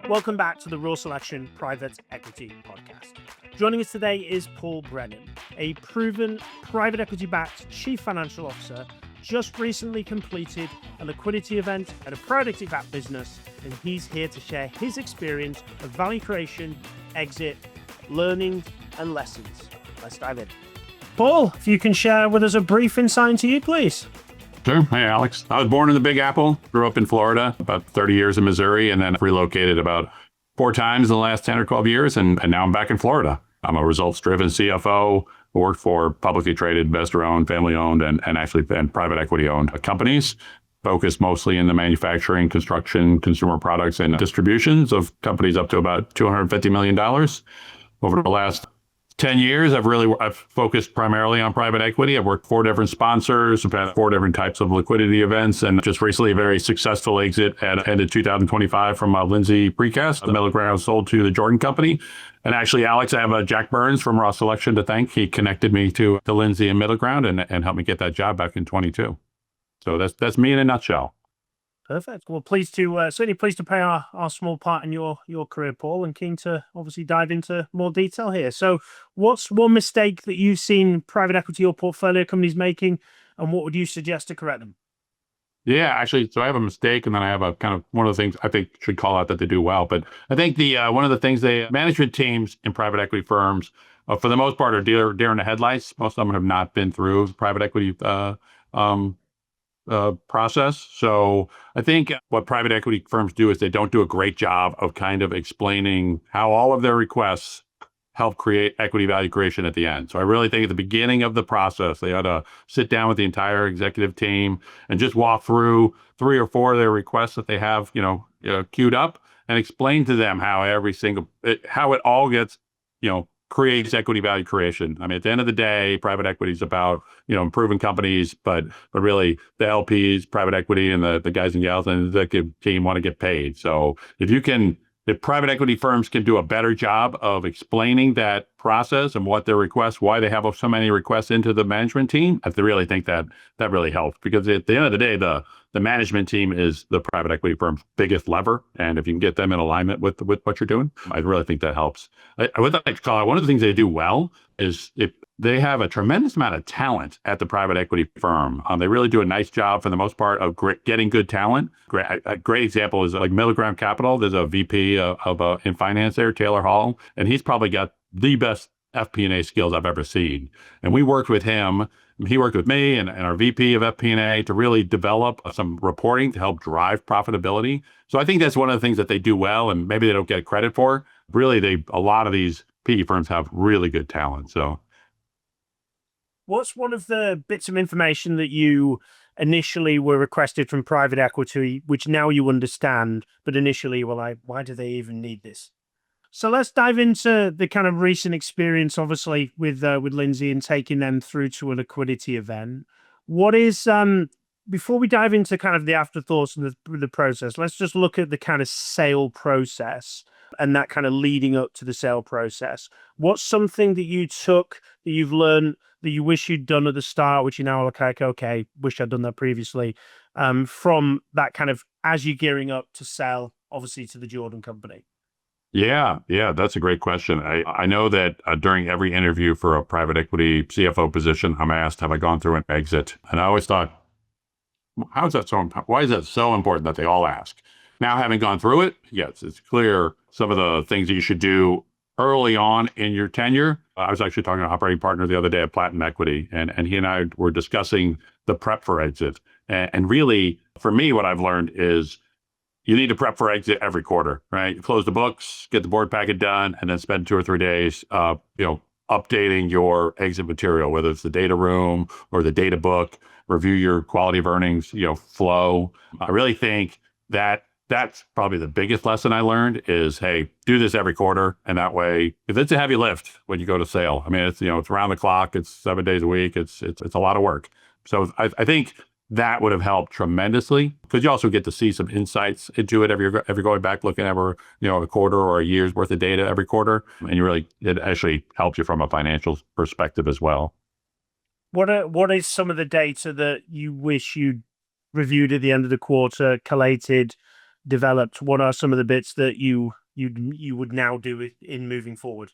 Welcome back to the Raw Selection Private Equity Podcast. Joining us today is Paul Brennan, a proven private equity-backed chief financial officer, just recently completed a liquidity event at a private equity-backed business, and he's here to share his experience of value creation, exit, learning, and lessons. Let's dive in. Paul, if you can share with us a brief insight into you, please. Sure. Hey, Alex. I was born in the Big Apple, grew up in Florida, about 30 years in Missouri, and then relocated about 4 times in the last 10 or 12 years, and now I'm back in Florida. I'm a results-driven CFO, worked for publicly traded, investor-owned, family-owned, and private equity-owned companies, focused mostly in the manufacturing, construction, consumer products, and distributions of companies up to about $250 million. Over the last 10 years, I've focused primarily on private equity. I've worked 4 different sponsors, I've had 4 different types of liquidity events, and just recently a very successful exit at end of 2025 from Lindsay Precast. The middle ground sold to the Jordan Company. And actually, Alex, I have Jack Burns from Raw Selection to thank. He connected me to Lindsay and Middle Ground and helped me get that job back in 22. So that's me in a nutshell. Perfect. Well, certainly pleased to play our small part in your career, Paul, and keen to obviously dive into more detail here. So what's one mistake that you've seen private equity or portfolio companies making, and what would you suggest to correct them? Yeah, actually, so I have a mistake, and then I have a kind of one of the things I think should call out that they do well. But I think the one of the things management teams in private equity firms, for the most part, are deer in the headlights. Most of them have not been through the private equity process. So I think what private equity firms do is they don't do a great job of kind of explaining how all of their requests help create equity value creation at the end. So I really think at the beginning of the process, they ought to sit down with the entire executive team and just walk through 3 or 4 of their requests that they have, queued up, and explain to them how how it all gets, creates equity value creation. I mean, at the end of the day, private equity is about, improving companies, but really the LPs, private equity, and the guys and gals and the executive team want to get paid. So if private equity firms can do a better job of explaining that process and what their requests, why they have so many requests into the management team, I really think that really helps, because at the end of the day, the management team is the private equity firm's biggest lever. And if you can get them in alignment with what you're doing, I really think that helps. I would like to call out one of the things they do well is if they have a tremendous amount of talent at the private equity firm. They really do a nice job for the most part of getting good talent. A great example is like Middle Ground Capital. There's a VP in finance there, Taylor Hall, and he's probably got the best FP&A skills I've ever seen. And we worked with him. He worked with me and our VP of FP&A to really develop some reporting to help drive profitability. So I think that's one of the things that they do well, and maybe they don't get credit for. Really, a lot of these PE firms have really good talent. So, what's one of the bits of information that you initially were requested from private equity, which now you understand, but initially you were like, why do they even need this? So let's dive into the kind of recent experience, obviously, with Lindsay and taking them through to a liquidity event. What is, before we dive into kind of the afterthoughts and the process, let's just look at the kind of sale process and that kind of leading up to the sale process. What's something that you took, that you've learned, that you wish you'd done at the start, which you now look like, okay, wish I'd done that previously, from that kind of, as you're gearing up to sell, obviously, to the Jordan Company? Yeah, that's a great question. I know that during every interview for a private equity CFO position, I'm asked, have I gone through an exit? And I always thought, why is that so important that they all ask? Now, having gone through it, yes, it's clear some of the things that you should do early on in your tenure. I was actually talking to an operating partner the other day at Platinum Equity, and he and I were discussing the prep for exit. And really, for me, what I've learned is you need to prep for exit every quarter, right? You close the books, get the board packet done, and then spend 2 or 3 days, updating your exit material, whether it's the data room or the data book, review your quality of earnings, flow. I really think that's probably the biggest lesson I learned is, hey, do this every quarter. And that way, if it's a heavy lift when you go to sale, I mean, it's around the clock, it's 7 days a week, it's a lot of work. So I think that would have helped tremendously, because you also get to see some insights into it every going back, looking at a quarter or a year's worth of data every quarter, and it actually helps you from a financial perspective as well. What is some of the data that you wish you'd reviewed at the end of the quarter, collated, developed, what are some of the bits that you would now do in moving forward?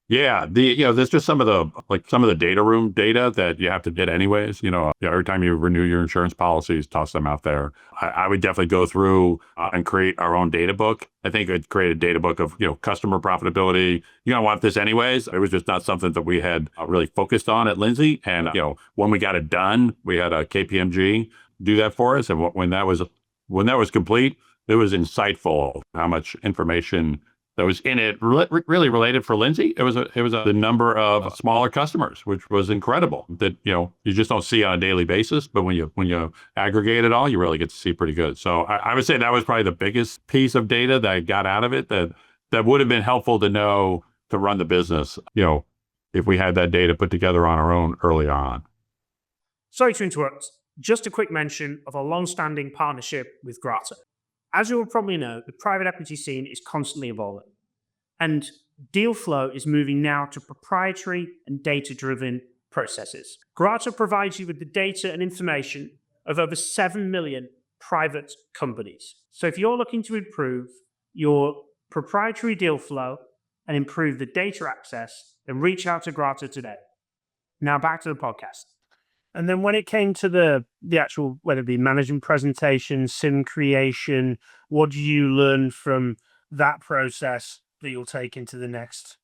Yeah, there's just some of the data room data that you have to get anyways. Every time you renew your insurance policies, toss them out there. I would definitely go through and create our own data book. I think I'd create a data book of customer profitability. You're gonna want this anyways. It was just not something that we had really focused on at Lindsay. And when we got it done, we had a KPMG do that for us. And when that was complete, it was insightful how much information that was in it really related for Lindsay. It was the number of smaller customers, which was incredible. That you just don't see on a daily basis, but when you aggregate it all, you really get to see pretty good. So I would say that was probably the biggest piece of data that I got out of it that would have been helpful to know to run the business. If we had that data put together on our own early on. Sorry to interrupt. Just a quick mention of a long-standing partnership with Grata. As you will probably know, the private equity scene is constantly evolving, and deal flow is moving now to proprietary and data-driven processes. Grata provides you with the data and information of over 7 million private companies. So if you're looking to improve your proprietary deal flow and improve the data access, then reach out to Grata today. Now back to the podcast. And then when it came to the actual, whether it be management presentation, sim creation, what do you learn from that process that you'll take into the next?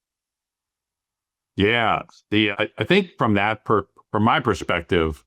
Yeah, I think from my perspective,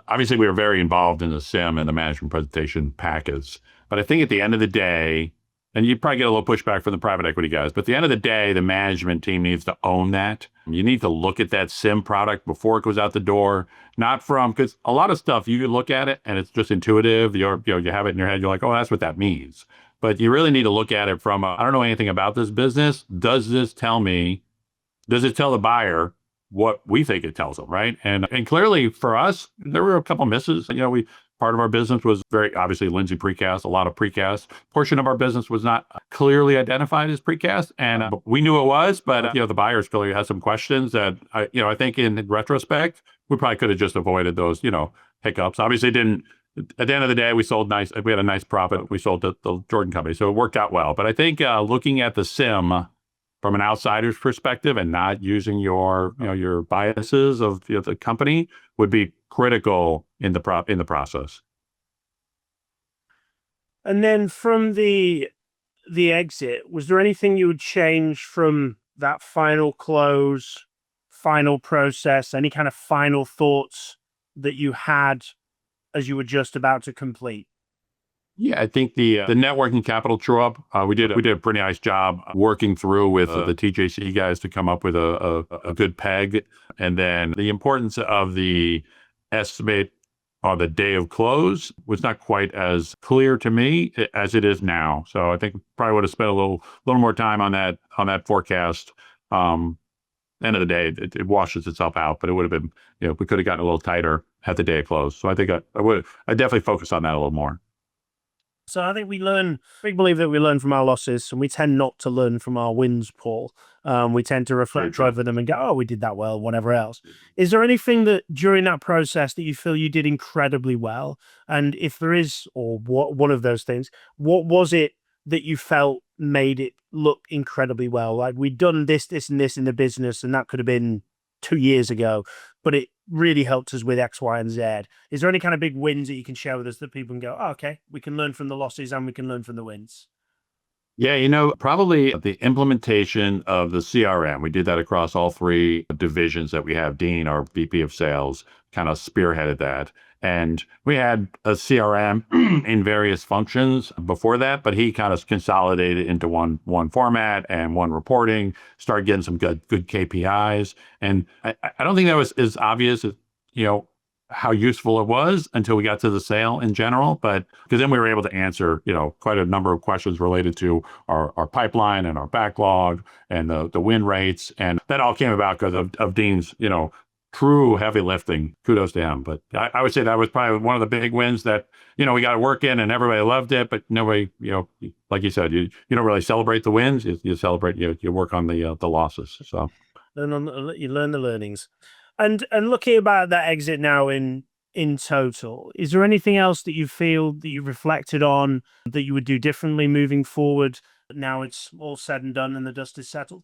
obviously we were very involved in the sim and the management presentation package. But I think at the end of the day, and you probably get a little pushback from the private equity guys, but at the end of the day, the management team needs to own that. You need to look at that sim product before it goes out the door, because a lot of stuff you can look at it and it's just intuitive. You have it in your head. You're like, oh, that's what that means. But you really need to look at it from, I don't know anything about this business. Does it tell the buyer what we think it tells them, right? And clearly for us, there were a couple misses. Part of our business was very obviously Lindsay Precast, a lot of precast. Portion of our business was not clearly identified as precast, and we knew it was, but the buyers clearly had some questions that I think in retrospect we probably could have just avoided those hiccups. Obviously, didn't. At the end of the day, we had a nice profit. We sold to the Jordan company, so it worked out well. But I think looking at the sim from an outsider's perspective and not using your biases of the company would be critical in the process. And then from the exit, was there anything you would change from that final close, final process, any kind of final thoughts that you had as you were just about to complete? Yeah, I think the networking capital true up, we did a pretty nice job working through with the TJC guys to come up with a good peg. And then the importance of the estimate on the day of close was not quite as clear to me as it is now. So I think probably would have spent a little more time on that forecast. End of the day, it washes itself out, but it would have been, we could have gotten a little tighter at the day of close. So I think I definitely focus on that a little more. So I think we believe that we learn from our losses, and we tend not to learn from our wins, Paul. We tend to reflect over them and go, oh, we did that well, whatever else. Is there anything that during that process that you feel you did incredibly well? And if there is, or one of those things, what was it that you felt made it look incredibly well? Like, we'd done this, and this in the business, and that could have been 2 years ago, but it really helped us with X, Y, and Z. Is there any kind of big wins that you can share with us that people can go, oh, okay, we can learn from the losses and we can learn from the wins? Yeah, probably the implementation of the CRM. We did that across all 3 divisions that we have. Dean, our VP of sales, kind of spearheaded that. And we had a CRM in various functions before that, but he kind of consolidated into one format and one reporting, started getting some good KPIs. And I don't think that was as obvious as, how useful it was until we got to the sale in general. But because then we were able to answer, quite a number of questions related to our pipeline and our backlog and the win rates. And that all came about because of Dean's, true heavy lifting. Kudos to him. But I would say that was probably one of the big wins that, we got to work in and everybody loved it, but nobody, like you said, you don't really celebrate the wins. You celebrate, you work on the losses. So you learn the learnings. And looking about that exit now in in total. Is there anything else that you feel that you reflected on that you would do differently moving forward? Now it's all said and done and the dust is settled.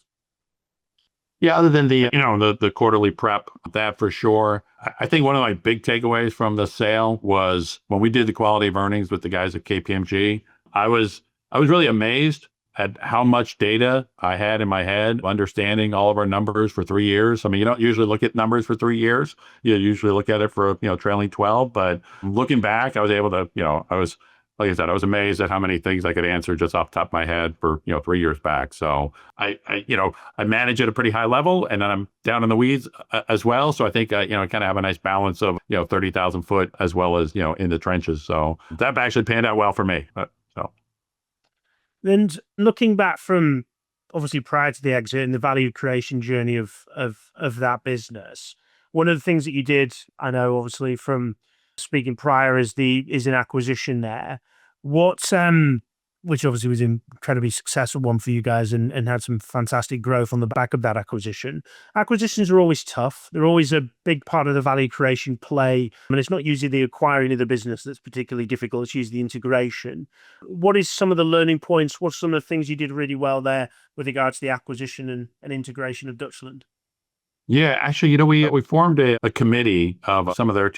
Yeah, other than the quarterly prep, that for sure. I think one of my big takeaways from the sale was when we did the quality of earnings with the guys at KPMG. I was really amazed at how much data I had in my head, understanding all of our numbers for 3 years. I mean, you don't usually look at numbers for 3 years. You usually look at it for trailing 12. But looking back, I was able to, I was like I said, I was amazed at how many things I could answer just off the top of my head for 3 years back. So I manage at a pretty high level, and then I'm down in the weeds as well. So I think I kind of have a nice balance of 30,000 foot as well as in the trenches. So that actually panned out well for me. So And looking back from obviously prior to the exit and the value creation journey of that business, one of the things that you did, I know obviously from speaking prior, is an acquisition there. What which obviously was an incredibly successful one for you guys and had some fantastic growth on the back of that acquisition. Acquisitions are always tough. They're always a big part of the value creation play. And it's not usually the acquiring of the business that's particularly difficult. It's usually the integration. What is some of the learning points? What's some of the things you did really well there with regards to the acquisition and integration of Dutchland? yeah, actually, we formed a committee of some of their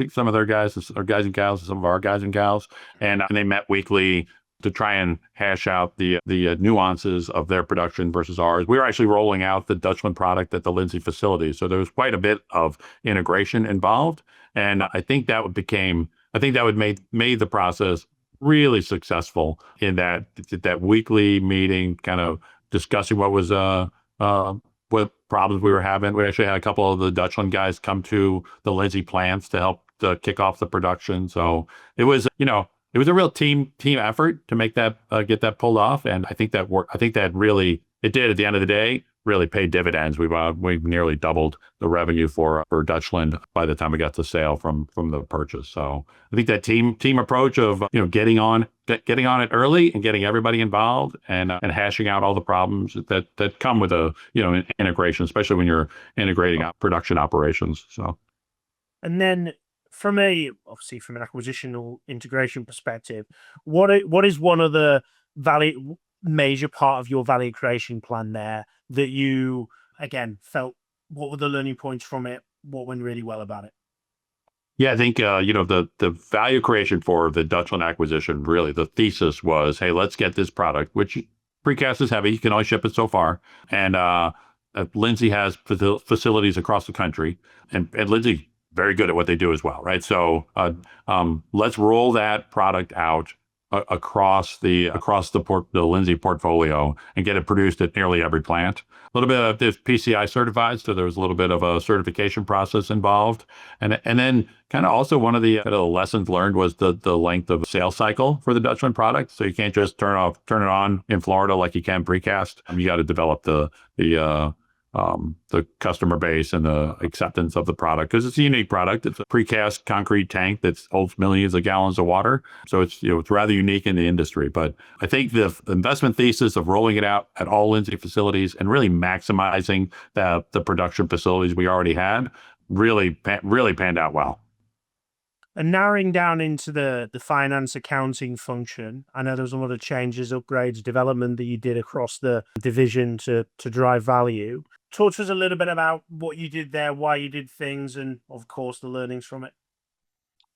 guys, our guys and gals, and some of our guys and gals, and they met weekly to try and hash out the nuances of their production versus ours. We were actually rolling out the Dutchland product at the Lindsay facility, so there was quite a bit of integration involved, and I think that would made the process really successful in that weekly meeting, kind of discussing what problems we were having. We actually had a couple of the Dutchland guys come to the Lindsay plants to help to kick off the production. So it was a real team effort to make that get that pulled off, and I think that worked. I think that really it did at the end of the day really paid dividends. We've nearly doubled the revenue for Dutchland by the time we got to sale from the purchase. So I think that team approach of getting on it early and getting everybody involved and hashing out all the problems that come with integration, especially when you're integrating production operations. So And then obviously from an acquisition or integration perspective, what is one of the major part of your value creation plan there that you, again, felt, what were the learning points from it? What went really well about it? yeah, I think the value creation for the Dutchland acquisition, really the thesis was, hey, let's get this product, which precast is heavy, you can only ship it so far, and Lindsay has facilities across the country, and Lindsay very good at what they do as well, right? So let's roll that product out across the Lindsay portfolio and get it produced at nearly every plant. A little bit of this PCI certified, so there was a little bit of a certification process involved, and then kind of also one of the lessons learned was the length of sales cycle for the Dutchland product. So you can't just turn it on in Florida like you can precast. You got to develop the customer base and the acceptance of the product, because it's a unique product. It's a precast concrete tank that holds millions of gallons of water. So it's rather unique in the industry. But I think the investment thesis of rolling it out at all Lindsay facilities and really maximizing the production facilities we already had really panned out well. And narrowing down into the finance accounting function, I know there was a lot of changes, upgrades, development that you did across the division to drive value. Talk to us a little bit about what you did there, why you did things, and of course the learnings from it.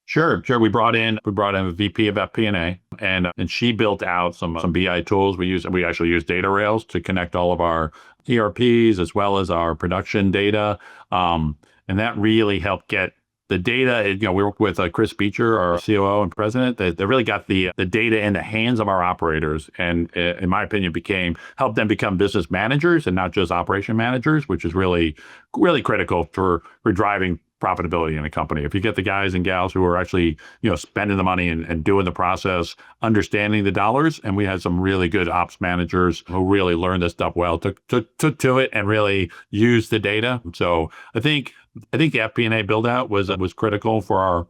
Sure. We brought in a VP of FP&A, and she built out some BI tools. We actually use data rails to connect all of our ERPs as well as our production data, and that really helped get the data. We worked with Chris Beecher, our COO and president. They really got the data in the hands of our operators, and in my opinion, helped them become business managers and not just operation managers, which is really critical for driving profitability in a company. If you get the guys and gals who are actually spending the money and doing the process, understanding the dollars, and we had some really good ops managers who really learned this stuff well, took to it and really used the data. So I think the FP&A build out was critical for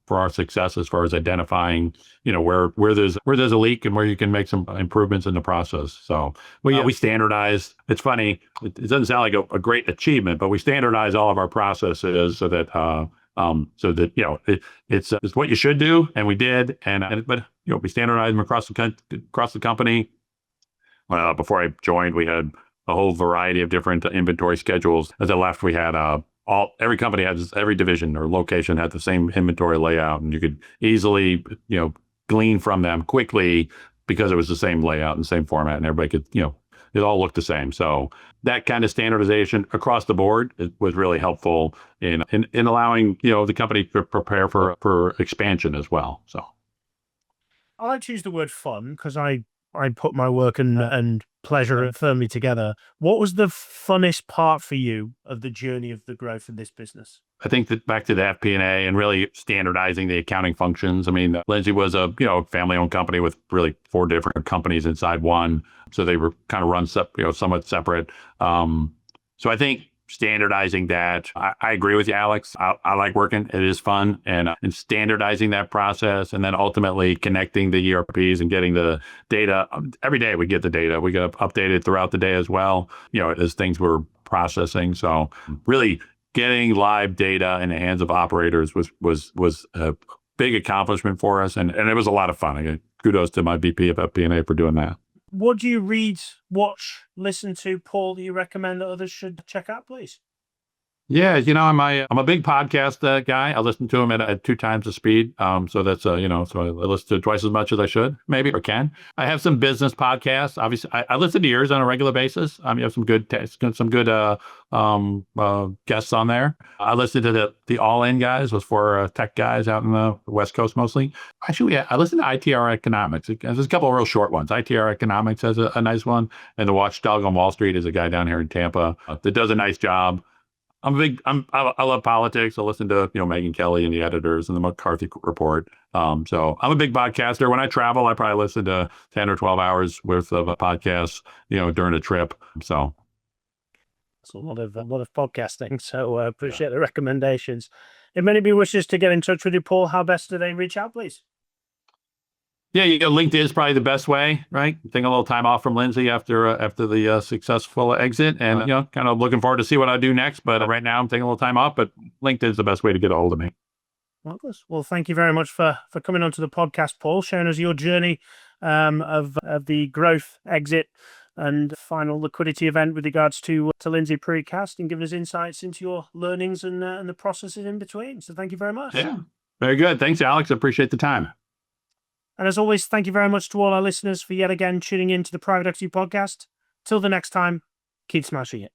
our success as far as identifying where there's a leak and where you can make some improvements in the process. So we standardized. It's funny, it doesn't sound like a great achievement, but we standardized all of our processes so that So that, it's what you should do. And we did. But we standardized them across the company. Before I joined, we had a whole variety of different inventory schedules. As I left, we had every company has, every division or location had the same inventory layout, and you could easily, glean from them quickly because it was the same layout and the same format, and everybody could, it all looked the same. So that kind of standardization across the board was really helpful in allowing, the company to prepare for expansion as well. So I like to use the word fun because I put my work and pleasure firmly together. What was the funnest part for you of the journey of the growth of this business? I think that back to the FP&A and really standardizing the accounting functions. I mean, Lindsay was a family-owned company with really 4 different companies inside one, so they were kind of run somewhat separate. So I think standardizing that, I agree with you, Alex. I like working; it is fun, and standardizing that process, and then ultimately connecting the ERPs and getting the data. Every day we get the data. We get updated throughout the day as well. As things were processing. So really, getting live data in the hands of operators was a big accomplishment for us, and it was a lot of fun. Again, kudos to my VP of FP&A for doing that. What do you read, watch, listen to, Paul, that you recommend that others should check out, please? Yeah, I'm a big podcast guy. I listen to them at 2 times the speed. So that's so I listen to twice as much as I should, maybe, or can. I have some business podcasts. Obviously, I listen to yours on a regular basis. You have some good guests on there. I listen to the All In guys, was for tech guys out in the West Coast mostly. Actually, yeah, I listen to ITR Economics. There's a couple of real short ones. ITR Economics has a nice one, and the Watchdog on Wall Street is a guy down here in Tampa that does a nice job. I love politics. I listen to, Megyn Kelly and the editors and the McCarthy Report. So I'm a big podcaster. When I travel, I probably listen to 10 or 12 hours worth of podcasts, during a trip. So It's a lot of podcasting. So appreciate the recommendations. If anybody wishes to get in touch with you, Paul, how best do they reach out, please? yeah, LinkedIn is probably the best way, right? Taking a little time off from Lindsay after the successful exit, and kind of looking forward to see what I do next. But right now, I'm taking a little time off. But LinkedIn is the best way to get a hold of me. Well, thank you very much for coming onto the podcast, Paul, sharing us your journey of the growth, exit, and final liquidity event with regards to Lindsay Precast, and giving us insights into your learnings and the processes in between. So thank you very much. Yeah, very good. Thanks, Alex. I appreciate the time. And as always, thank you very much to all our listeners for yet again tuning in to the Private Equity Podcast. Till the next time, keep smashing it.